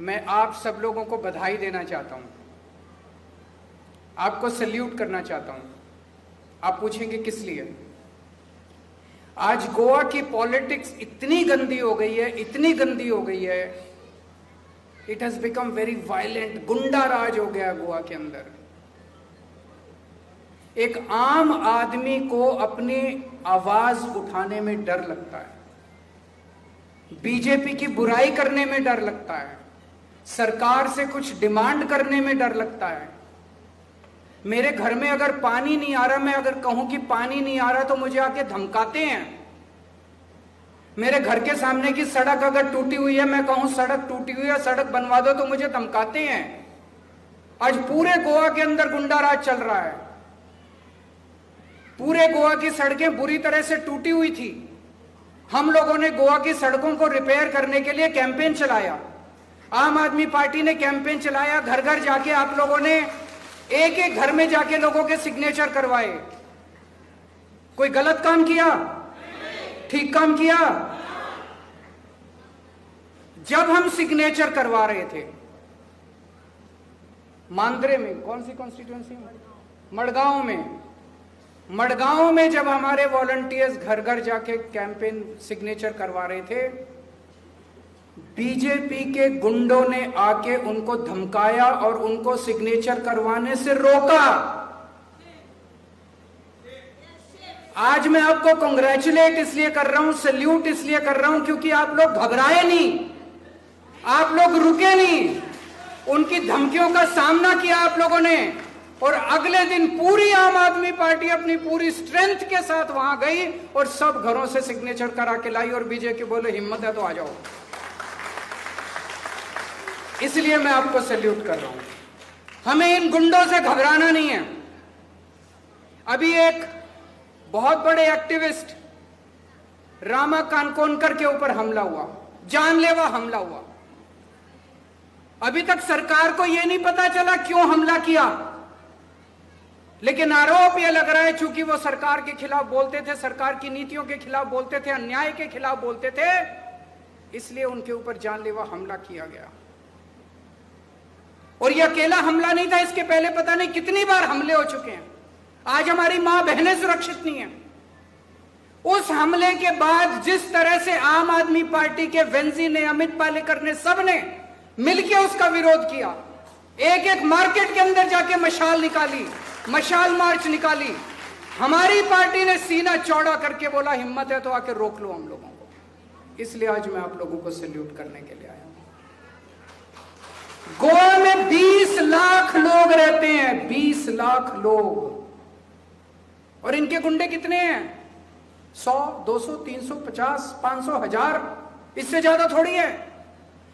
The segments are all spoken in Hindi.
मैं आप सब लोगों को बधाई देना चाहता हूं, आपको सल्यूट करना चाहता हूं। आप पूछेंगे किस लिए? आज गोवा की पॉलिटिक्स इतनी गंदी हो गई है, इतनी गंदी हो गई है, it has become very violent. गुंडा राज हो गया गोवा के अंदर। एक आम आदमी को अपनी आवाज उठाने में डर लगता है, बीजेपी की बुराई करने में डर लगता है, सरकार से कुछ डिमांड करने में डर लगता है। मेरे घर में अगर पानी नहीं आ रहा, मैं अगर कहूं कि पानी नहीं आ रहा तो मुझे आके धमकाते हैं। मेरे घर के सामने की सड़क अगर टूटी हुई है, मैं कहूं सड़क टूटी हुई है, सड़क बनवा दो, तो मुझे धमकाते हैं। आज पूरे गोवा के अंदर गुंडा राज चल रहा है। पूरे गोवा की सड़कें बुरी तरह से टूटी हुई थी। हम लोगों ने गोवा की सड़कों को रिपेयर करने के लिए कैंपेन चलाया। आम आदमी पार्टी ने कैंपेन चलाया। घर घर जाके आप लोगों ने एक एक घर में जाके लोगों के सिग्नेचर करवाए। कोई गलत काम किया? ठीक काम किया? जब हम सिग्नेचर करवा रहे थे मांद्रे में, कौन सी कॉन्स्टिट्यूएंसी में, मड़गांव में जब हमारे वॉलंटियर्स घर घर जाके कैंपेन सिग्नेचर करवा रहे थे, बीजेपी के गुंडों ने आके उनको धमकाया और उनको सिग्नेचर करवाने से रोका। आज मैं आपको कांग्रेचुलेट इसलिए कर रहा हूं, सल्यूट इसलिए कर रहा हूं, क्योंकि आप लोग घबराए नहीं, आप लोग रुके नहीं, उनकी धमकियों का सामना किया आप लोगों ने। और अगले दिन पूरी आम आदमी पार्टी अपनी पूरी स्ट्रेंथ के साथ वहां गई और सब घरों से सिग्नेचर करा के लाई और बीजेपी बोले हिम्मत है तो आ जाओ। इसलिए मैं आपको सैल्यूट कर रहा हूं। हमें इन गुंडों से घबराना नहीं है। अभी एक बहुत बड़े एक्टिविस्ट रामा कानकोनकर के ऊपर हमला हुआ, जानलेवा हमला हुआ। अभी तक सरकार को यह नहीं पता चला क्यों हमला किया, लेकिन आरोप यह लग रहा है चूंकि वो सरकार के खिलाफ बोलते थे, सरकार की नीतियों के खिलाफ बोलते थे, अन्याय के खिलाफ बोलते थे, इसलिए उनके ऊपर जानलेवा हमला किया गया। और यह अकेला हमला नहीं था, इसके पहले पता नहीं कितनी बार हमले हो चुके हैं। आज हमारी मां बहनें सुरक्षित नहीं है। उस हमले के बाद जिस तरह से आम आदमी पार्टी के वेंजी ने, अमित पालेकर ने, सबने मिलकर उसका विरोध किया, एक एक मार्केट के अंदर जाके मशाल निकाली, मशाल मार्च निकाली, हमारी पार्टी ने सीना चौड़ा करके बोला हिम्मत है तो आके रोक लो हम लोगों को। इसलिए आज मैं आप लोगों को सैल्यूट करने के लिए आया हूं। गोवा में 20 लाख लोग रहते हैं, 20 लाख लोग, और इनके गुंडे कितने हैं? 100, 200, 300, 50, 500, 1000, इससे ज्यादा थोड़ी है।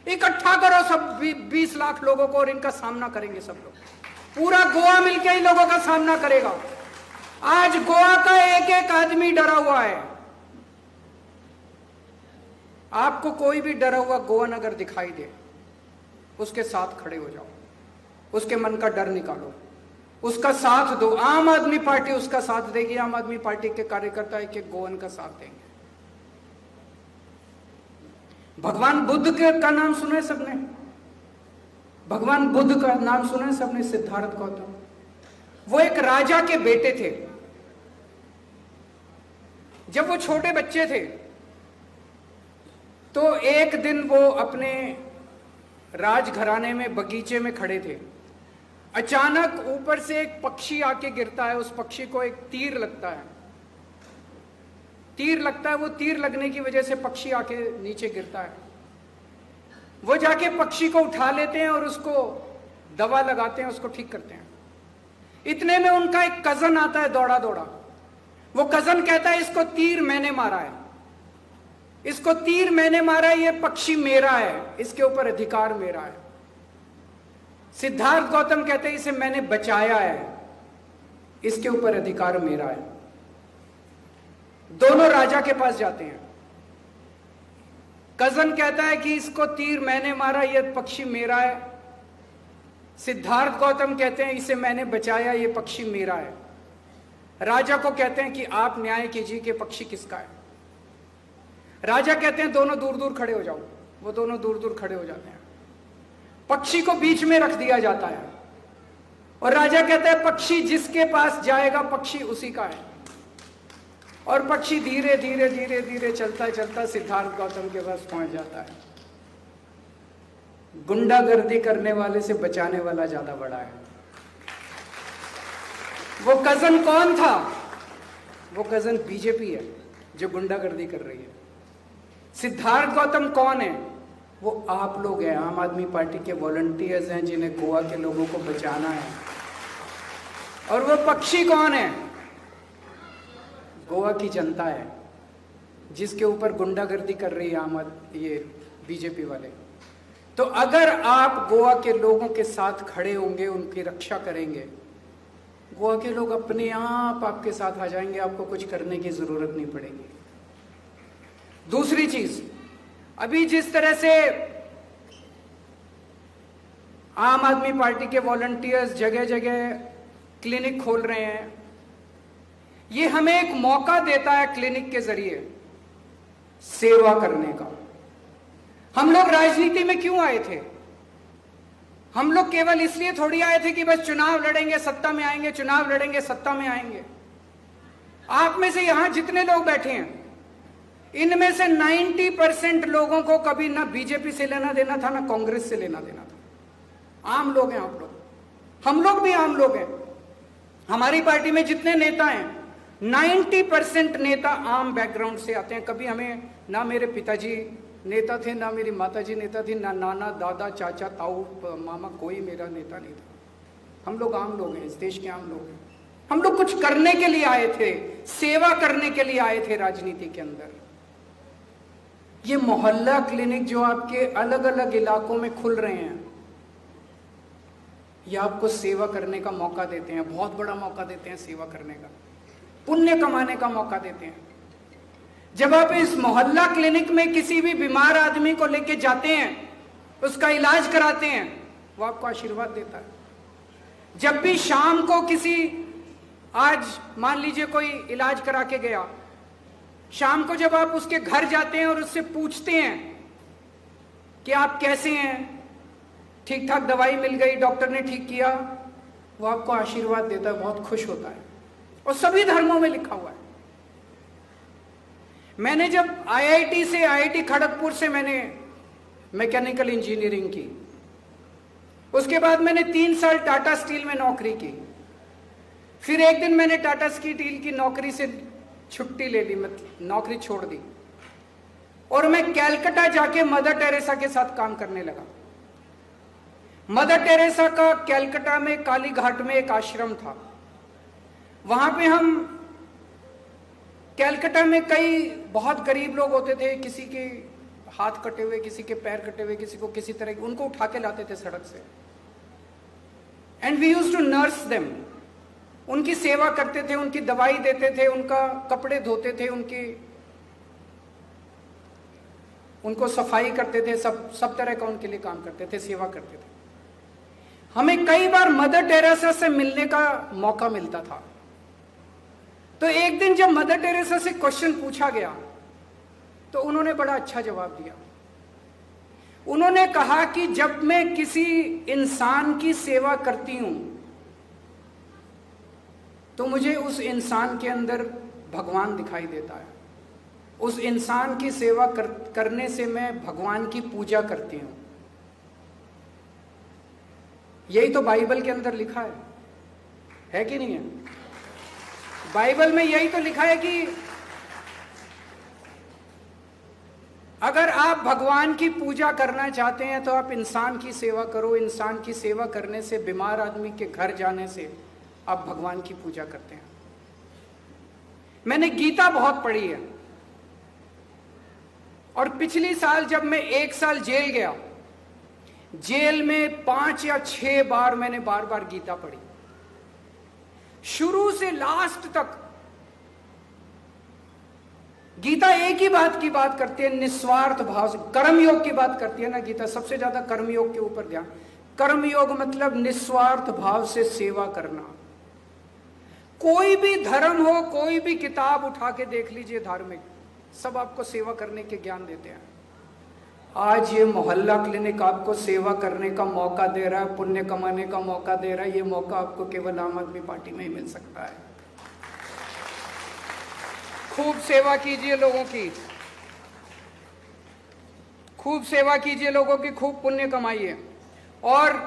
इकट्ठा करो सब 20 लाख लोगों को और इनका सामना करेंगे सब लोग। पूरा गोवा मिलकर इन लोगों का सामना करेगा। आज गोवा का एक एक आदमी डरा हुआ है। आपको कोई भी डरा हुआ गोवन अगर दिखाई दे, उसके साथ खड़े हो जाओ, उसके मन का डर निकालो, उसका साथ दो। आम आदमी पार्टी उसका साथ देगी, आम आदमी पार्टी के कार्यकर्ता एक एक गोवन का साथ देंगे। भगवान बुद्ध का नाम सुना है सबने? भगवान बुद्ध का नाम सुना है सबने? सिद्धार्थ गौतम, वो एक राजा के बेटे थे। जब वो छोटे बच्चे थे तो एक दिन वो अपने राजघराने में बगीचे में खड़े थे। अचानक ऊपर से एक पक्षी आके गिरता है, उस पक्षी को एक तीर लगता है। वो तीर लगने की वजह से पक्षी आके नीचे गिरता है। वो जाके पक्षी को उठा लेते हैं और उसको दवा लगाते हैं, उसको ठीक करते हैं। इतने में उनका एक कजन आता है दौड़ा दौड़ा। वो कजन कहता है इसको तीर मैंने मारा है, इसको तीर मैंने मारा है, ये पक्षी मेरा है, इसके ऊपर अधिकार मेरा है। सिद्धार्थ गौतम कहते हैं इसे मैंने बचाया है, इसके ऊपर अधिकार मेरा है। दोनों राजा के पास जाते हैं। कजन कहता है कि इसको तीर मैंने मारा, यह पक्षी मेरा है। सिद्धार्थ गौतम कहते हैं इसे मैंने बचाया, यह पक्षी मेरा है। राजा को कहते हैं कि आप न्याय कीजिए कि पक्षी किसका है। राजा कहते हैं दोनों दूर दूर खड़े हो जाओ। वो दोनों दूर दूर खड़े हो जाते हैं। पक्षी को बीच में रख दिया जाता है और राजा कहता है पक्षी जिसके पास जाएगा पक्षी उसी का है। और पक्षी धीरे धीरे धीरे धीरे चलता चलता सिद्धार्थ गौतम के पास पहुंच जाता है। गुंडागर्दी करने वाले से बचाने वाला ज्यादा बड़ा है। वो कजन कौन था? वो कजन बीजेपी है जो गुंडागर्दी कर रही है। सिद्धार्थ गौतम कौन है? वो आप लोग हैं, आम आदमी पार्टी के वॉलंटियर्स हैं जिन्हें गोवा के लोगों को बचाना है। और वो पक्षी कौन है? गोवा की जनता है जिसके ऊपर गुंडागर्दी कर रही है ये बीजेपी वाले। तो अगर आप गोवा के लोगों के साथ खड़े होंगे, उनकी रक्षा करेंगे, गोवा के लोग अपने आप आपके साथ आ जाएंगे, आपको कुछ करने की जरूरत नहीं पड़ेगी। दूसरी चीज, अभी जिस तरह से आम आदमी पार्टी के वॉलंटियर्स जगह जगह क्लिनिक खोल रहे हैं, ये हमें एक मौका देता है क्लिनिक के जरिए सेवा करने का। हम लोग राजनीति में क्यों आए थे? हम लोग केवल इसलिए थोड़ी आए थे कि बस चुनाव लड़ेंगे सत्ता में आएंगे, चुनाव लड़ेंगे सत्ता में आएंगे। आप में से यहां जितने लोग बैठे हैं, इनमें से 90% लोगों को कभी ना बीजेपी से लेना देना था, ना कांग्रेस से लेना देना था। आम लोग हैं आप लोग, हम लोग भी आम लोग हैं। हमारी पार्टी में जितने नेता हैं, 90% नेता आम बैकग्राउंड से आते हैं। कभी हमें ना मेरे पिताजी नेता थे, ना मेरी माताजी नेता थी, ना नाना दादा चाचा ताऊ मामा, कोई मेरा नेता नहीं था। हम लोग आम लोग हैं, इस देश के आम लोग हैं। हम लोग कुछ करने के लिए आए थे, सेवा करने के लिए आए थे राजनीति के अंदर। ये मोहल्ला क्लिनिक जो आपके अलग अलग इलाकों में खुल रहे हैं, ये आपको सेवा करने का मौका देते हैं, बहुत बड़ा मौका देते हैं सेवा करने का, पुण्य कमाने का मौका देते हैं। जब आप इस मोहल्ला क्लिनिक में किसी भी बीमार आदमी को लेके जाते हैं, उसका इलाज कराते हैं, वो आपको आशीर्वाद देता है। जब भी शाम को किसी, आज मान लीजिए कोई इलाज करा के गया, शाम को जब आप उसके घर जाते हैं और उससे पूछते हैं कि आप कैसे हैं, ठीक ठाक दवाई मिल गई, डॉक्टर ने ठीक किया, वो आपको आशीर्वाद देता है, बहुत खुश होता है। और सभी धर्मों में लिखा हुआ है। मैंने जब आईआईटी खड़गपुर से मैंने मैकेनिकल इंजीनियरिंग की, उसके बाद मैंने 3 साल टाटा स्टील में नौकरी की। फिर एक दिन मैंने टाटा स्टील की नौकरी से छुट्टी ले ली, मतलब नौकरी छोड़ दी, और मैं कैलकाटा जाके मदर टेरेसा के साथ काम करने लगा। मदर टेरेसा का कैलकाटा में काली घाट में एक आश्रम था। वहां पे हम, कैलकाटा में कई बहुत गरीब लोग होते थे, किसी के हाथ कटे हुए, किसी के पैर कटे हुए, किसी को किसी तरह, उनको उठा के लाते थे सड़क से, and we used to nurse them. उनकी सेवा करते थे, उनकी दवाई देते थे, उनका कपड़े धोते थे, उनको सफाई करते थे, सब तरह का उनके लिए काम करते थे, सेवा करते थे। हमें कई बार मदर टेरेसा से मिलने का मौका मिलता था। तो एक दिन जब मदर टेरेसा से क्वेश्चन पूछा गया, तो उन्होंने बड़ा अच्छा जवाब दिया। उन्होंने कहा कि जब मैं किसी इंसान की सेवा करती हूं, तो मुझे उस इंसान के अंदर भगवान दिखाई देता है। उस इंसान की सेवा करने से मैं भगवान की पूजा करती हूं। यही तो बाइबल के अंदर लिखा है कि नहीं है? बाइबल में यही तो लिखा है कि अगर आप भगवान की पूजा करना चाहते हैं तो आप इंसान की सेवा करो। इंसान की सेवा करने से, बीमार आदमी के घर जाने से आप भगवान की पूजा करते हैं। मैंने गीता बहुत पढ़ी है, और पिछली साल जब मैं 1 साल जेल गया, जेल में 5 या 6 बार मैंने बार बार गीता पढ़ी, शुरू से लास्ट तक। गीता एक ही बात की बात करती है, निस्वार्थ भाव से। कर्मयोग की बात करती है ना गीता, सबसे ज्यादा कर्मयोग के ऊपर ध्यान। कर्मयोग मतलब निस्वार्थ भाव से सेवा करना। कोई भी धर्म हो, कोई भी किताब उठा के देख लीजिए धार्मिक, सब आपको सेवा करने के ज्ञान देते हैं। आज ये मोहल्ला क्लिनिक आपको सेवा करने का मौका दे रहा है, पुण्य कमाने का मौका दे रहा है। ये मौका आपको केवल आम आदमी पार्टी में ही मिल सकता है। खूब सेवा कीजिए लोगों की, खूब सेवा कीजिए लोगों की, खूब पुण्य कमाइए। और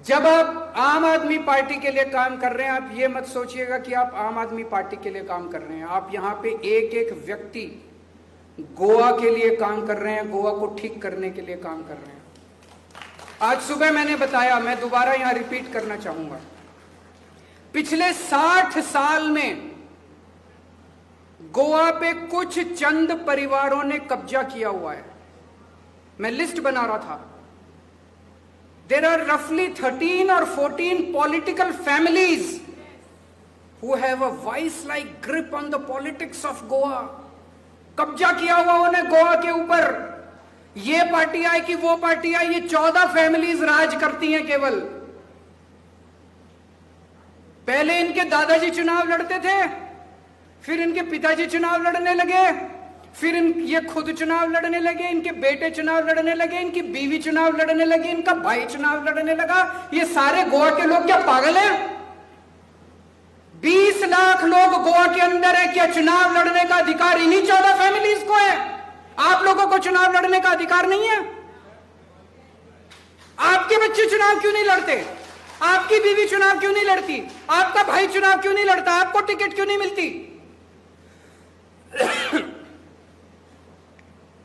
जब आप आम आदमी पार्टी के लिए काम कर रहे हैं, आप ये मत सोचिएगा कि आप आम आदमी पार्टी के लिए काम कर रहे हैं। आप यहां पे एक एक व्यक्ति गोवा के लिए काम कर रहे हैं, गोवा को ठीक करने के लिए काम कर रहे हैं। आज सुबह मैंने बताया, मैं दोबारा यहां रिपीट करना चाहूंगा, पिछले 60 साल में गोवा पे कुछ चंद परिवारों ने कब्जा किया हुआ है। मैं लिस्ट बना रहा था। There are roughly 13 or 14 political families who have a vice-like grip on the politics of Goa. कब्जा किया हुआ उन्हें गोवा के ऊपर। ये पार्टी आई कि वो पार्टी आई, ये 14 फैमिलीज राज करती हैं केवल। पहले इनके दादाजी चुनाव लड़ते थे, फिर इनके पिताजी चुनाव लड़ने लगे, फिर ये खुद चुनाव लड़ने लगे, इनके बेटे चुनाव लड़ने लगे, इनकी बीवी चुनाव लड़ने लगी, इनका भाई चुनाव लड़ने लगा। ये सारे गोवा के लोग क्या पागल हैं? 20 लाख लोग गोवा के अंदर है, क्या चुनाव लड़ने का अधिकार इन्हीं 14 फैमिलीज को है? आप लोगों को चुनाव लड़ने का अधिकार नहीं है? आपके बच्चे चुनाव क्यों नहीं लड़ते? आपकी बीवी चुनाव क्यों नहीं लड़ती? आपका भाई चुनाव क्यों नहीं लड़ता? आपको टिकट क्यों नहीं मिलती?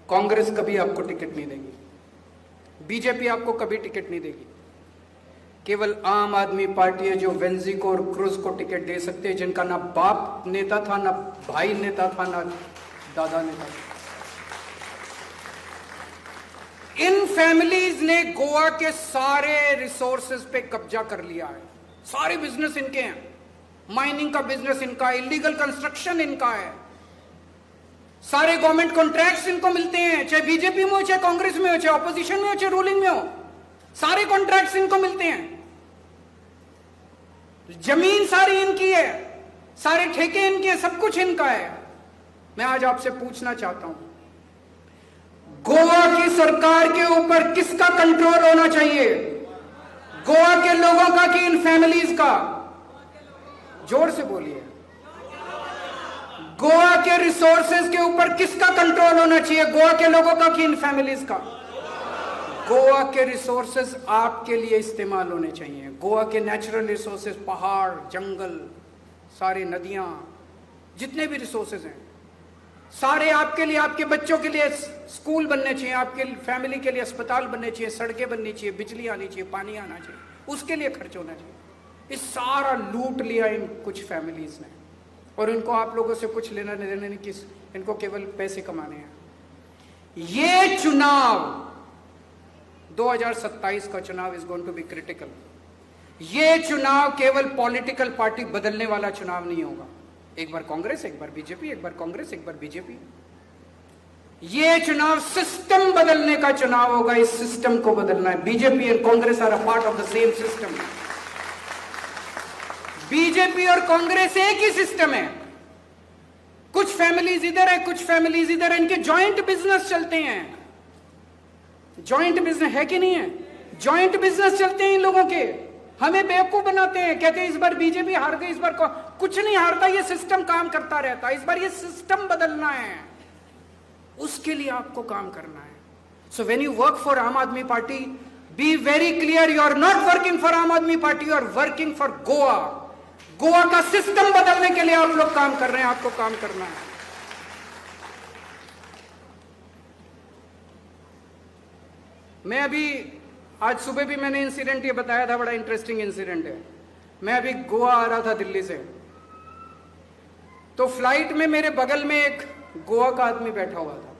कांग्रेस कभी आपको टिकट नहीं देगी, बीजेपी आपको कभी टिकट नहीं देगी। केवल आम आदमी पार्टी है जो वेंजी को और क्रूज को टिकट दे सकते हैं, जिनका ना बाप नेता था, ना भाई नेता था, ना दादा नेता था। इन फैमिलीज ने गोवा के सारे रिसोर्सेज पे कब्जा कर लिया है। सारे बिजनेस इनके हैं, माइनिंग का बिजनेस इनका है, इलीगल कंस्ट्रक्शन इनका है, सारे गवर्नमेंट कॉन्ट्रैक्ट्स इनको मिलते हैं, चाहे बीजेपी में हो, चाहे कांग्रेस में हो, चाहे ऑपोजिशन में हो, चाहे रूलिंग में हो, सारे कॉन्ट्रैक्ट्स इनको मिलते हैं। जमीन सारी इनकी है, सारे ठेके इनके हैं, सब कुछ इनका है। मैं आज आपसे पूछना चाहता हूं, गोवा की सरकार के ऊपर किसका कंट्रोल होना चाहिए? गोवा के लोगों का कि इन फैमिलीज का? जोर से बोलिए। गोवा के रिसोर्सेज के ऊपर किसका कंट्रोल होना चाहिए? गोवा के लोगों का कि इन फैमिलीज का? गोवा के रिसोर्सेज आपके लिए इस्तेमाल होने चाहिए। गोवा के नेचुरल रिसोर्सेज, पहाड़, जंगल, सारी नदियां, जितने भी रिसोर्सेज हैं, सारे आपके लिए, आपके बच्चों के लिए स्कूल बनने चाहिए, आपके फैमिली के लिए अस्पताल बनने चाहिए, सड़कें बननी चाहिए, बिजली आनी चाहिए, पानी आना चाहिए, उसके लिए खर्च होना चाहिए। इस सारा लूट लिया इन कुछ फैमिलीज ने, और इनको आप लोगों से कुछ लेना देना नहीं, किस इनको केवल पैसे कमाने हैं। ये चुनाव 2027 का चुनाव is going to be critical. ये चुनाव केवल पॉलिटिकल पार्टी बदलने वाला चुनाव नहीं होगा। एक बार कांग्रेस, एक बार बीजेपी, एक बार कांग्रेस, एक बार बीजेपी। ये चुनाव सिस्टम बदलने का चुनाव होगा। इस सिस्टम को बदलना है। बीजेपी और Congress are a part of the same system. BJP और कांग्रेस एक ही सिस्टम है। कुछ फैमिलीज इधर है, कुछ फैमिलीज इधर है, इनके जॉइंट बिजनेस चलते हैं। जॉइंट बिजनेस है कि नहीं है? जॉइंट बिजनेस चलते हैं इन लोगों के। हमें बेवकूफ बनाते हैं, कहते हैं इस बार बीजेपी हार गई, इस बार कुछ नहीं हारता, ये सिस्टम काम करता रहता है। इस बार ये सिस्टम बदलना है, उसके लिए आपको काम करना है। So when you work for Aam Aadmi Party, be very clear, you are not working for Aam Aadmi Party, you are working for Goa. Goa का सिस्टम बदलने के लिए आप लोग काम कर रहे हैं, आपको काम करना है। मैं अभी आज सुबह भी मैंने इंसिडेंट ये बताया था, बड़ा इंटरेस्टिंग इंसिडेंट है। मैं अभी गोवा आ रहा था दिल्ली से, तो फ्लाइट में मेरे बगल में एक गोवा का आदमी बैठा हुआ था,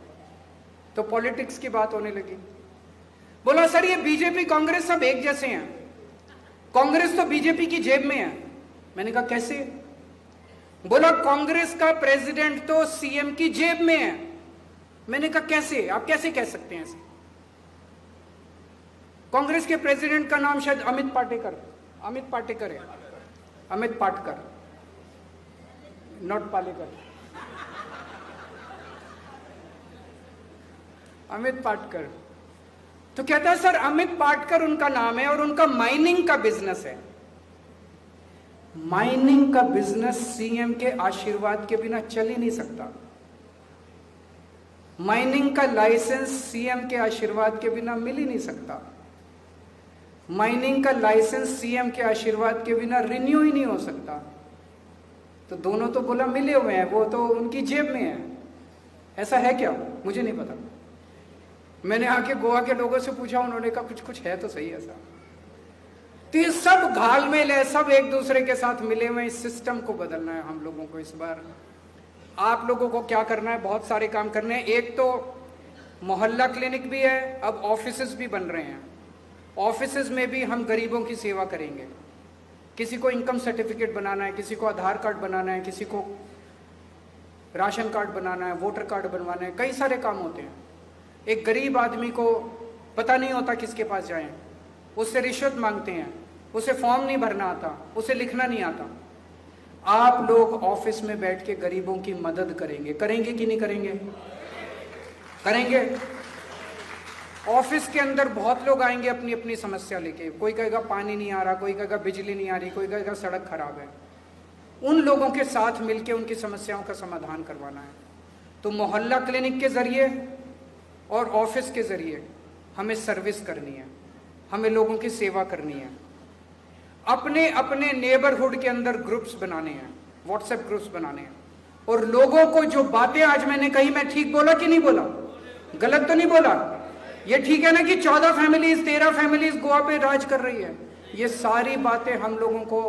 तो पॉलिटिक्स की बात होने लगी। बोला सर ये बीजेपी कांग्रेस सब एक जैसे हैं, कांग्रेस तो बीजेपी की जेब में है। मैंने कहा कैसे? बोला कांग्रेस का प्रेसिडेंट तो सीएम की जेब में है। मैंने कहा कैसे? आप कैसे कह सकते हैं ऐसे? कांग्रेस के प्रेसिडेंट का नाम शायद अमित पाटेकर है, अमित पाटकर, नॉट पालेकर। अमित पाटकर। तो कहता है सर अमित पाटकर उनका नाम है और उनका माइनिंग का बिजनेस है। माइनिंग का बिजनेस सीएम के आशीर्वाद के बिना चल ही नहीं सकता। माइनिंग का लाइसेंस सीएम के आशीर्वाद के बिना मिल ही नहीं सकता। माइनिंग का लाइसेंस सीएम के आशीर्वाद के बिना रिन्यू ही नहीं हो सकता। तो दोनों तो बोला मिले हुए हैं, वो तो उनकी जेब में है। ऐसा है क्या? मुझे नहीं पता। मैंने आके गोवा के लोगों से पूछा, उन्होंने कहा कुछ कुछ है तो सही ऐसा। तो ये सब घालमेल है, सब एक दूसरे के साथ मिले हुए। इस सिस्टम को बदलना है हम लोगों को। इस बार आप लोगों को क्या करना है? बहुत सारे काम करने हैं। एक तो मोहल्ला क्लिनिक भी है, अब ऑफिसेज भी बन रहे हैं। ऑफिसेज में भी हम गरीबों की सेवा करेंगे। किसी को इनकम सर्टिफिकेट बनाना है, किसी को आधार कार्ड बनाना है, किसी को राशन कार्ड बनाना है, वोटर कार्ड बनवाना है, कई सारे काम होते हैं। एक गरीब आदमी को पता नहीं होता किसके पास जाएं, उससे रिश्वत मांगते हैं, उसे फॉर्म नहीं भरना आता, उसे लिखना नहीं आता। आप लोग ऑफिस में बैठ के गरीबों की मदद करेंगे। करेंगे कि नहीं करेंगे? करेंगे। ऑफिस के अंदर बहुत लोग आएंगे अपनी अपनी समस्या लेके। कोई कहेगा पानी नहीं आ रहा, कोई कहेगा बिजली नहीं आ रही, कोई कहेगा सड़क खराब है। उन लोगों के साथ मिलके उनकी समस्याओं का समाधान करवाना है। तो मोहल्ला क्लिनिक के जरिए और ऑफिस के जरिए हमें सर्विस करनी है, हमें लोगों की सेवा करनी है। अपने अपने नेबरहुड के अंदर ग्रुप्स बनाने हैं, व्हाट्सएप ग्रुप्स बनाने हैं। और लोगों को जो बातें आज मैंने कही, मैं ठीक बोला कि नहीं बोला? गलत तो नहीं बोला? ये ठीक है ना कि 14 फैमिलीज 13 फैमिलीज गोवा पे राज कर रही है? ये सारी बातें हम लोगों को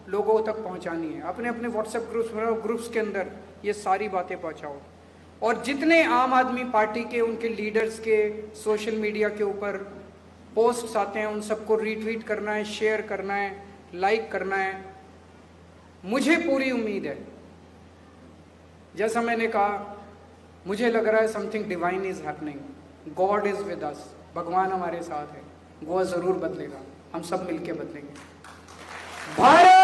लोगों तक पहुंचानी है। अपने अपने व्हाट्सएप ग्रुप्स के अंदर ये सारी बातें पहुंचाओ। और जितने आम आदमी पार्टी के उनके लीडर्स के सोशल मीडिया के ऊपर पोस्ट्स आते हैं, उन सबको रीट्वीट करना है, शेयर करना है, लाइक करना है। मुझे पूरी उम्मीद है, जैसा मैंने कहा, मुझे लग रहा है something divine is happening. God is with us. भगवान हमारे साथ है। गोवा जरूर बदलेगा, हम सब मिलके बदलेंगे। भारत